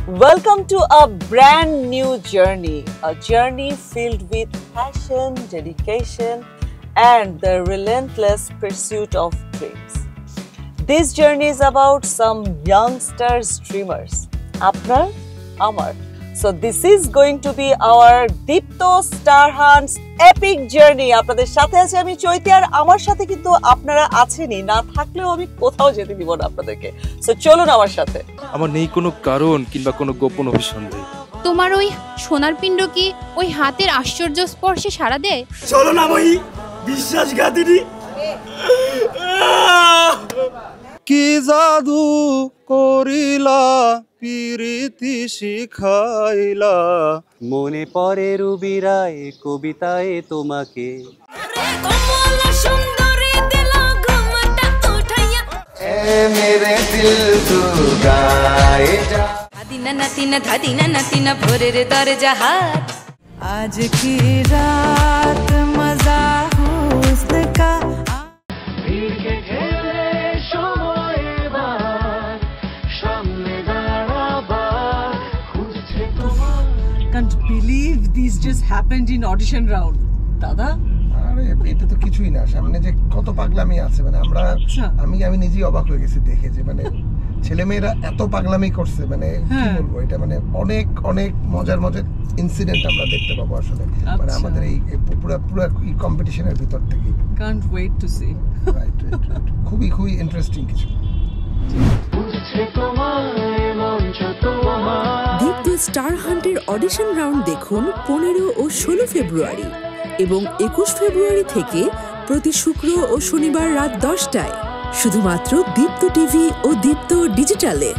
Welcome to a brand new journey, a journey filled with passion, dedication, and the relentless pursuit of dreams. This journey is about some youngsters dreamers, Apnar, Amar. So this is going to be our Dipto Star Hunt's epic journey. আপনাদের সাথে আছি আমি চৈতি আর আমার সাথে কিন্তু আপনারা আছেনই, না থাকলেও আমি কোথাও যেতে দিব না আপনাদেরকে। সো চলুন আমার সাথে। আমার নেই কোনো কারণ কিংবা কোনো গোপন অভিসন্ধি। তোমার ওই সোনার পিণ্ড কি ওই হাতের আশ্চর্য স্পর্শে সাড়া দেয়? চলো না মই বিশ্বাসঘাতিনী। কি জাদু করিলা প্রীতি শিখাইলা, মনে পড়ে রুবিরায় কবিতায় তোমাকে। মেরে দিল তু গায়ে যা ধাদিনা নাতিনা ধাদিনা নাতিনা ভোরের দরজা হাত। आज की रात मजा हुस्न का Can't believe this just happened in audition round. দাদা আরে এটা তো কিছুই না, সামনে যে কত পাগলামি আছে মানে আমরা আমি নিজেই অবাক হয়ে গেছি দেখে যে মানে ছেলেমেয়েরা এত পাগলামি করছে, মানে কি বলবো, এটা মানে অনেক অনেক মজার মজার ইনসিডেন্ট আমরা দেখতে পাবো আসলে মানে আমাদের এই পুরো এই কম্পিটিশনের ভিতর থেকে। Can't wait to see. Right খুবই ইন্টারেস্টিং কিছু। দীপ্ত স্টার হান্টের অডিশন রাউন্ড দেখুন 15 ও 16 ফেব্রুয়ারি এবং 21 ফেব্রুয়ারি থেকে প্রতি শুক্র ও শনিবার রাত 10টায় শুধুমাত্র দীপ্ত টিভি ও দীপ্ত ডিজিটালে।